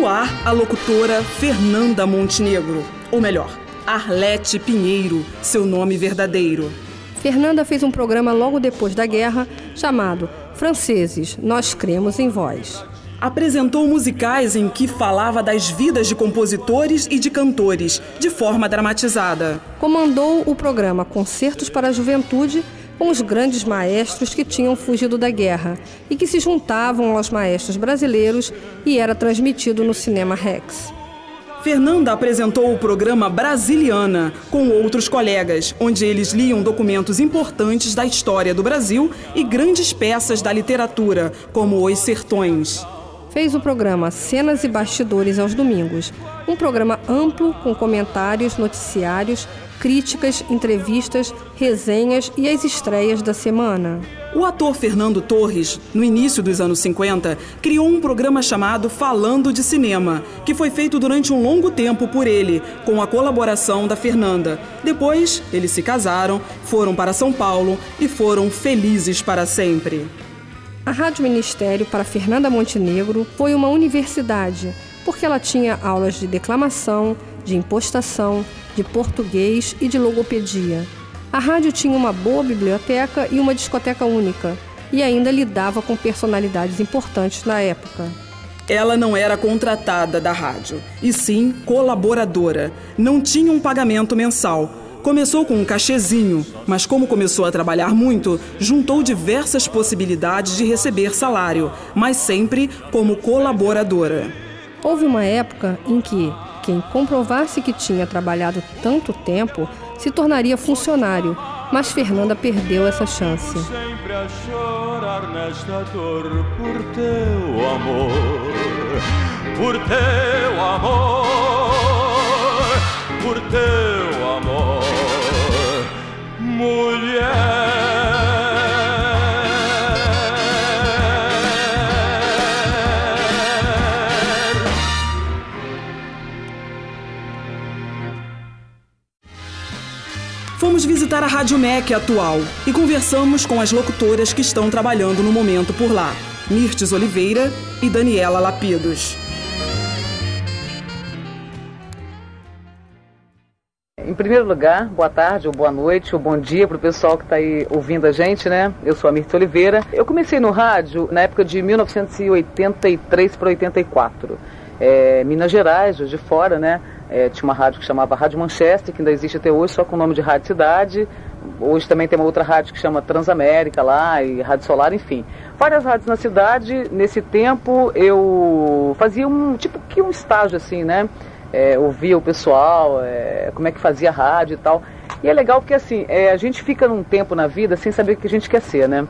No ar, a locutora Fernanda Montenegro, ou melhor, Arlete Pinheiro, seu nome verdadeiro. Fernanda fez um programa logo depois da guerra chamado Franceses, Nós Cremos em Vós. Apresentou musicais em que falava das vidas de compositores e de cantores, de forma dramatizada. Comandou o programa Concertos para a Juventude com os grandes maestros que tinham fugido da guerra e que se juntavam aos maestros brasileiros e era transmitido no Cinema Rex. Fernanda apresentou o programa Brasiliana com outros colegas, onde eles liam documentos importantes da história do Brasil e grandes peças da literatura, como Os Sertões. Fez o programa Cenas e Bastidores aos domingos, um programa amplo com comentários, noticiários, críticas, entrevistas, resenhas e as estreias da semana. O ator Fernando Torres, no início dos anos 50, criou um programa chamado Falando de Cinema, que foi feito durante um longo tempo por ele, com a colaboração da Fernanda. Depois, eles se casaram, foram para São Paulo e foram felizes para sempre. A Rádio Ministério, para Fernanda Montenegro, foi uma universidade, porque ela tinha aulas de declamação, de impostação, de português e de logopedia. A rádio tinha uma boa biblioteca e uma discoteca única, e ainda lidava com personalidades importantes da época. Ela não era contratada da rádio, e sim colaboradora. Não tinha um pagamento mensal. Começou com um cachezinho, mas como começou a trabalhar muito, juntou diversas possibilidades de receber salário, mas sempre como colaboradora. Houve uma época em que quem comprovasse que tinha trabalhado tanto tempo se tornaria funcionário, mas Fernanda perdeu essa chance. Sempre a chorar nesta dor por teu amor, por teu amor, por teu amor, mulher. Fomos visitar a Rádio MEC atual e conversamos com as locutoras que estão trabalhando no momento por lá, Mirtes Oliveira e Daniela Lapidos. Em primeiro lugar, boa tarde, ou boa noite, ou bom dia para o pessoal que está aí ouvindo a gente, né? Eu sou a Mirtes Oliveira. Eu comecei no rádio na época de 1983 para 84. Minas Gerais, Juiz de Fora, né? Tinha uma rádio que chamava Rádio Manchester, que ainda existe até hoje, só com o nome de Rádio Cidade. Hoje também tem uma outra rádio que chama Transamérica lá, e Rádio Solar, enfim. Várias rádios na cidade. Nesse tempo eu fazia um estágio assim, né? Ouvia o pessoal, como é que fazia rádio e tal. E é legal porque assim, a gente fica num tempo na vida sem saber o que a gente quer ser, né?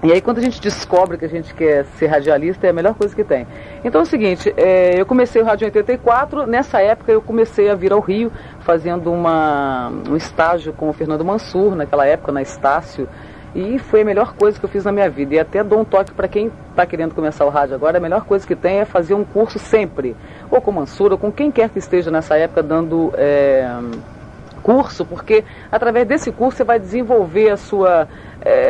E aí quando a gente descobre que a gente quer ser radialista, é a melhor coisa que tem. Então é o seguinte, eu comecei o rádio em 84, nessa época eu comecei a vir ao Rio, fazendo um estágio com o Fernando Mansur, naquela época, na Estácio, e foi a melhor coisa que eu fiz na minha vida. E até dou um toque para quem está querendo começar o rádio agora, a melhor coisa que tem é fazer um curso sempre, ou com o Mansur, ou com quem quer que esteja nessa época dando curso, porque através desse curso você vai desenvolver a sua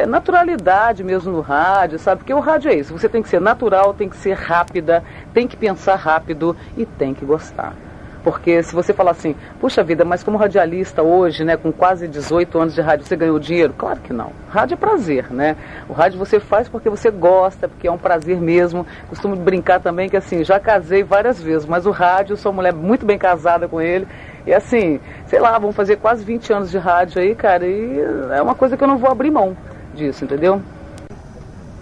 naturalidade mesmo no rádio, sabe? Porque o rádio é isso, você tem que ser natural, tem que ser rápida, tem que pensar rápido e tem que gostar. Porque se você falar assim, puxa vida, mas como radialista hoje, né, com quase 18 anos de rádio, você ganhou dinheiro? Claro que não. Rádio é prazer, né? O rádio você faz porque você gosta, porque é um prazer mesmo. Costumo brincar também que assim, já casei várias vezes, mas o rádio, sou mulher muito bem casada com ele. E assim, sei lá, vamos fazer quase 20 anos de rádio aí, cara, e é uma coisa que eu não vou abrir mão disso, entendeu?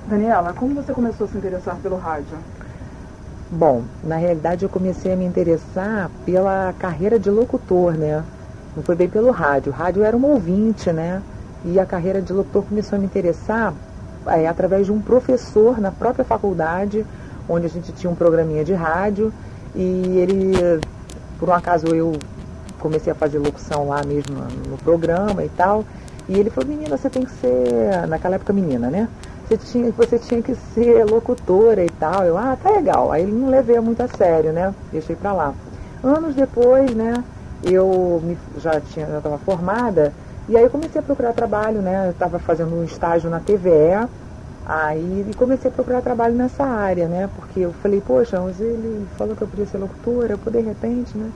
Daniela, como você começou a se interessar pelo rádio? Bom, na realidade eu comecei a me interessar pela carreira de locutor, né? Não foi bem pelo rádio. O rádio era um ouvinte, né? E a carreira de locutor começou a me interessar através de um professor na própria faculdade, onde a gente tinha um programinha de rádio, e ele, por um acaso eu comecei a fazer locução lá mesmo no programa e tal, e ele falou, menina, você tem que ser, naquela época menina, né? Você tinha que ser locutora e tal. Eu, tá legal. Aí ele não levei muito a sério, né? Deixei pra lá. Anos depois, né? Eu já estava formada, e aí eu comecei a procurar trabalho, né? Eu estava fazendo um estágio na TVE, Aí e comecei a procurar trabalho nessa área, né? Porque eu falei, poxa, mas ele falou que eu podia ser locutora, eu de repente, né?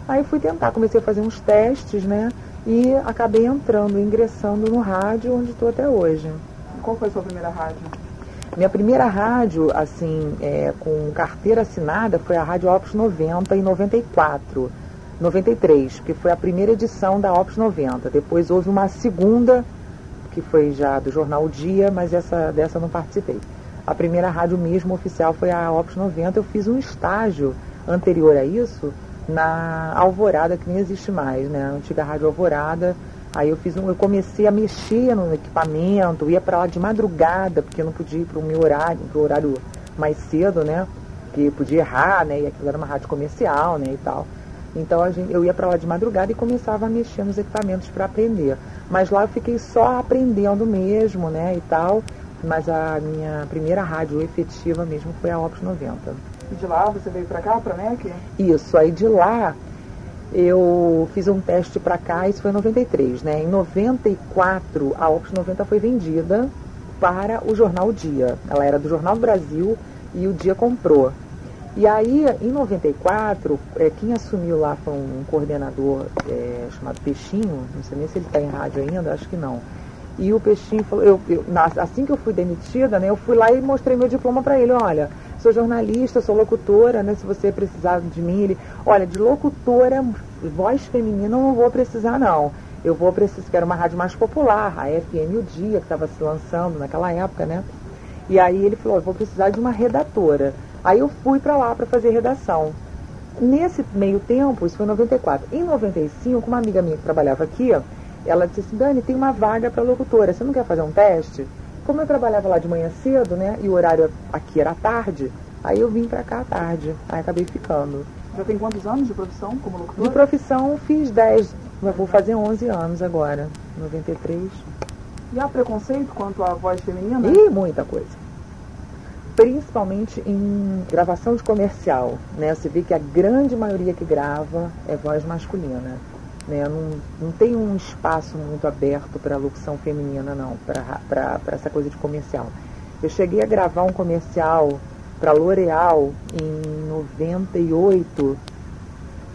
Aí fui tentar, comecei a fazer uns testes, né? E acabei ingressando no rádio, onde estou até hoje. Qual foi a sua primeira rádio? Minha primeira rádio, assim, com carteira assinada, foi a Rádio Opus 90 em 93, que foi a primeira edição da Opus 90. Depois houve uma segunda, que foi já do jornal O Dia, mas dessa eu não participei. A primeira rádio mesmo oficial foi a Opus 90. Eu fiz um estágio anterior a isso na Alvorada, que nem existe mais, né? A antiga Rádio Alvorada. Aí eu comecei a mexer no equipamento, ia para lá de madrugada, porque eu não podia ir para o meu horário, pro horário mais cedo, né? Porque podia errar, né? E aquilo era uma rádio comercial, né? E tal. Então eu ia para lá de madrugada e começava a mexer nos equipamentos para aprender. Mas lá eu fiquei só aprendendo mesmo, né? E tal. Mas a minha primeira rádio efetiva mesmo foi a Opus 90. E de lá você veio para cá, para a MEC? Isso, aí de lá eu fiz um teste para cá, isso foi em 93, né? Em 94, a Opus 90 foi vendida para o jornal O Dia. Ela era do Jornal do Brasil e o Dia comprou. E aí, em 94, quem assumiu lá foi um coordenador chamado Peixinho, não sei nem se ele está em rádio ainda, acho que não. E o Peixinho falou, assim que eu fui demitida, né, eu fui lá e mostrei meu diploma para ele, olha, sou jornalista, sou locutora, né, se você precisar de mim, ele, olha, de locutora, voz feminina eu não vou precisar não, eu vou precisar, que era uma rádio mais popular, a FM O Dia, que estava se lançando naquela época, né, e aí ele falou, eu vou precisar de uma redatora. Aí eu fui para lá para fazer redação. Nesse meio tempo, isso foi em 94, em 95, uma amiga minha que trabalhava aqui, ela disse assim, Dani, tem uma vaga para locutora, você não quer fazer um teste? Como eu trabalhava lá de manhã cedo, né, e o horário aqui era tarde, aí eu vim para cá à tarde, aí acabei ficando. Já tem quantos anos de profissão como locutora? De profissão fiz 10, vou fazer 11 anos agora, 93. E há preconceito quanto à voz feminina? E muita coisa. Principalmente em gravação de comercial, né, você vê que a grande maioria que grava é voz masculina. Né, não tem um espaço muito aberto para locução feminina, não, para essa coisa de comercial. Eu cheguei a gravar um comercial para L'Oréal em 98,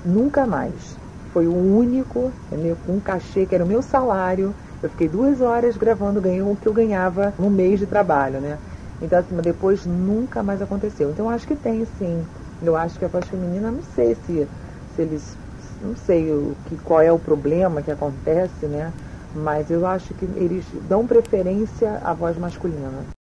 nunca mais. Foi o único, entendeu? Com um cachê que era o meu salário. Eu fiquei 2 horas gravando, ganhei o que eu ganhava no mês de trabalho, né? Então, assim, depois nunca mais aconteceu. Então, eu acho que tem, sim. Eu acho que a voz feminina, não sei se eles... Não sei qual é o problema que acontece, né? Mas eu acho que eles dão preferência à voz masculina.